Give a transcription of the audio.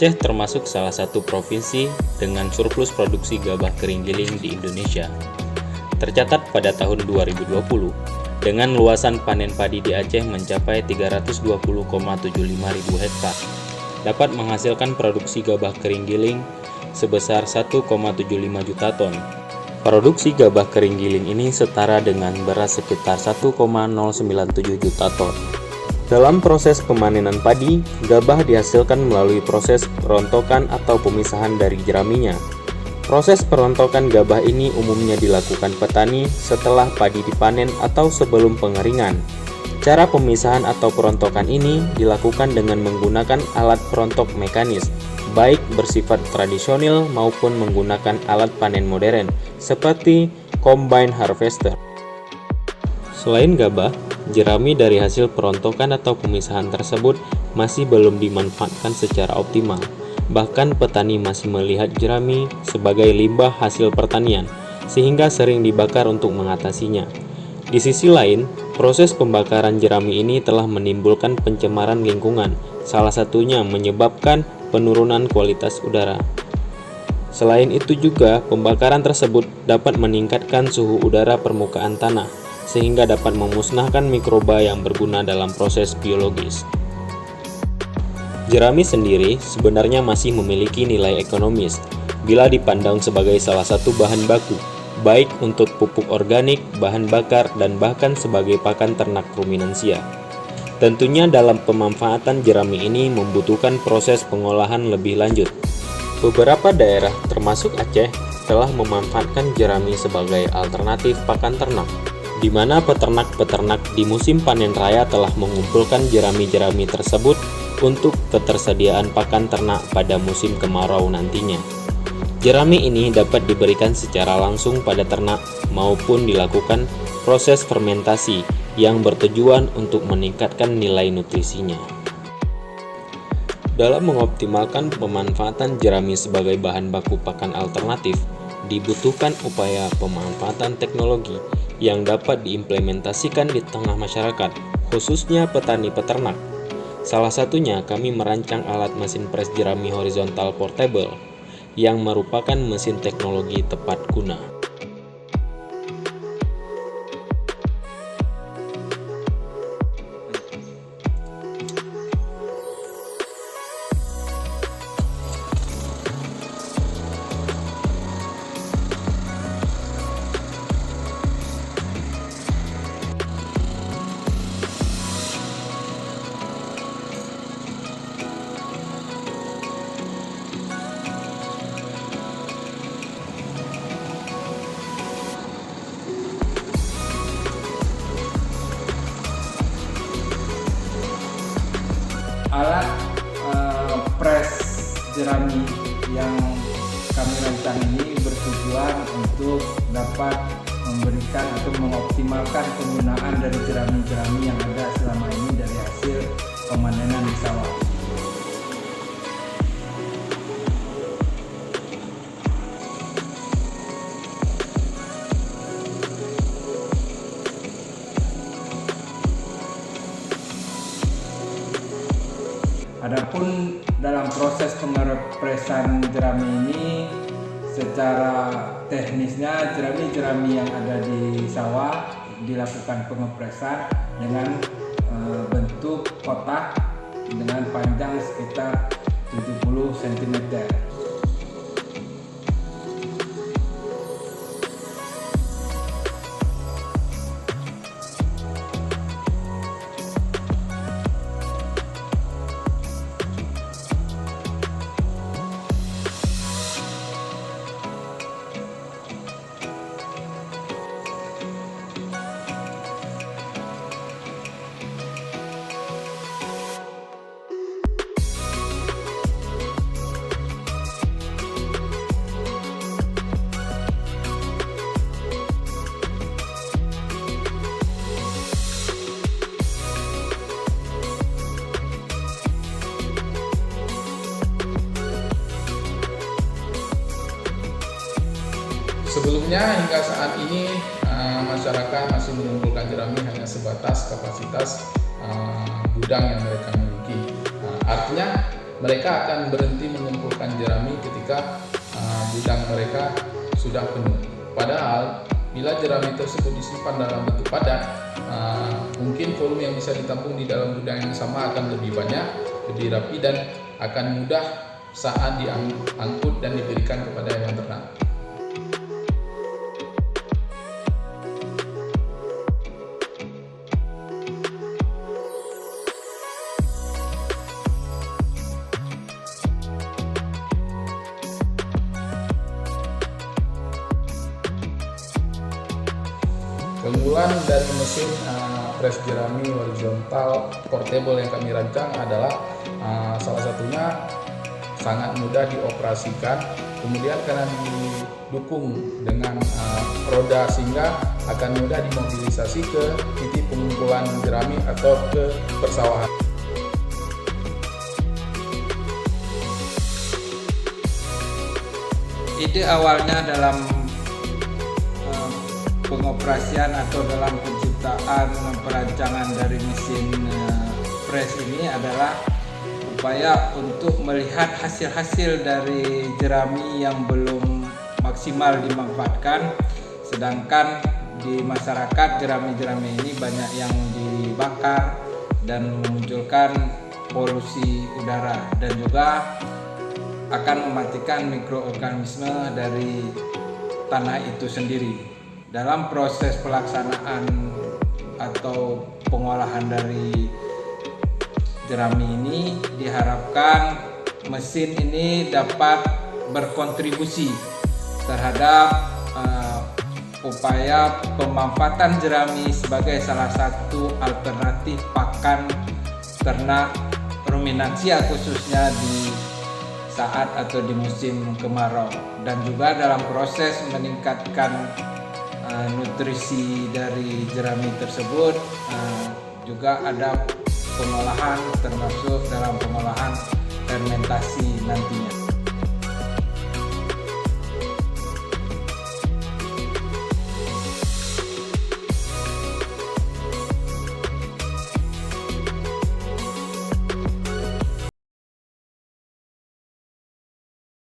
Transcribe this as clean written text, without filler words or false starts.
Aceh termasuk salah satu provinsi dengan surplus produksi gabah kering giling di Indonesia. Tercatat pada tahun 2020, dengan luasan panen padi di Aceh mencapai 320,75 ribu hektar, dapat menghasilkan produksi gabah kering giling sebesar 1,75 juta ton. Produksi gabah kering giling ini setara dengan beras sekitar 1,097 juta ton. Dalam proses pemanenan padi, gabah dihasilkan melalui proses perontokan atau pemisahan dari jeraminya. Proses perontokan gabah ini umumnya dilakukan petani setelah padi dipanen atau sebelum pengeringan. Cara pemisahan atau perontokan ini dilakukan dengan menggunakan alat perontok mekanis, baik bersifat tradisional maupun menggunakan alat panen modern, seperti combine harvester. Selain gabah, jerami dari hasil perontokan atau pemisahan tersebut masih belum dimanfaatkan secara optimal. Bahkan petani masih melihat jerami sebagai limbah hasil pertanian, sehingga sering dibakar untuk mengatasinya. Di sisi lain, proses pembakaran jerami ini telah menimbulkan pencemaran lingkungan, salah satunya menyebabkan penurunan kualitas udara. Selain itu juga, pembakaran tersebut dapat meningkatkan suhu udara permukaan tanah, sehingga dapat memusnahkan mikroba yang berguna dalam proses biologis. Jerami sendiri sebenarnya masih memiliki nilai ekonomis bila dipandang sebagai salah satu bahan baku, baik untuk pupuk organik, bahan bakar, dan bahkan sebagai pakan ternak ruminansia. Tentunya dalam pemanfaatan jerami ini membutuhkan proses pengolahan lebih lanjut. Beberapa daerah termasuk Aceh telah memanfaatkan jerami sebagai alternatif pakan ternak, di mana peternak-peternak di musim panen raya telah mengumpulkan jerami-jerami tersebut untuk ketersediaan pakan ternak pada musim kemarau nantinya. Jerami ini dapat diberikan secara langsung pada ternak maupun dilakukan proses fermentasi yang bertujuan untuk meningkatkan nilai nutrisinya. Dalam mengoptimalkan pemanfaatan jerami sebagai bahan baku pakan alternatif, dibutuhkan upaya pemanfaatan teknologi yang dapat diimplementasikan di tengah masyarakat, khususnya petani peternak. Salah satunya kami merancang alat mesin pres jerami horizontal portable, yang merupakan mesin teknologi tepat guna. Alat pres jerami yang kami rancang ini bertujuan untuk dapat memberikan atau mengoptimalkan penggunaan dari jerami-jerami yang ada selama ini dari hasil pemanenan di sawah. Adapun dalam proses pengepresan jerami ini, secara teknisnya jerami-jerami yang ada di sawah dilakukan pengepresan dengan bentuk kotak dengan panjang sekitar 70 cm. Sebelumnya hingga saat ini masyarakat masih mengumpulkan jerami hanya sebatas kapasitas gudang yang mereka miliki. Artinya mereka akan berhenti mengumpulkan jerami ketika gudang mereka sudah penuh. Padahal bila jerami tersebut disimpan dalam bentuk padat, mungkin volume yang bisa ditampung di dalam gudang yang sama akan lebih banyak, lebih rapi, dan akan mudah saat diangkut dan diberikan kepada hewan ternak. Keunggulan dari mesin press jerami horizontal portable yang kami rancang adalah salah satunya sangat mudah dioperasikan, kemudian karena didukung dengan roda sehingga akan mudah dimobilisasi ke titik pengumpulan jerami atau ke persawahan. Ide awalnya dalam pengoperasian atau dalam penciptaan perancangan dari mesin press ini adalah upaya untuk melihat hasil-hasil dari jerami yang belum maksimal dimanfaatkan, sedangkan di masyarakat jerami-jerami ini banyak yang dibakar dan memunculkan polusi udara dan juga akan mematikan mikroorganisme dari tanah itu sendiri. Dalam proses pelaksanaan atau pengolahan dari jerami ini diharapkan mesin ini dapat berkontribusi terhadap upaya pemanfaatan jerami sebagai salah satu alternatif pakan ternak ruminansia khususnya di saat atau di musim kemarau, dan juga dalam proses meningkatkan nutrisi dari jerami tersebut juga ada pengolahan termasuk dalam pengolahan fermentasi nantinya.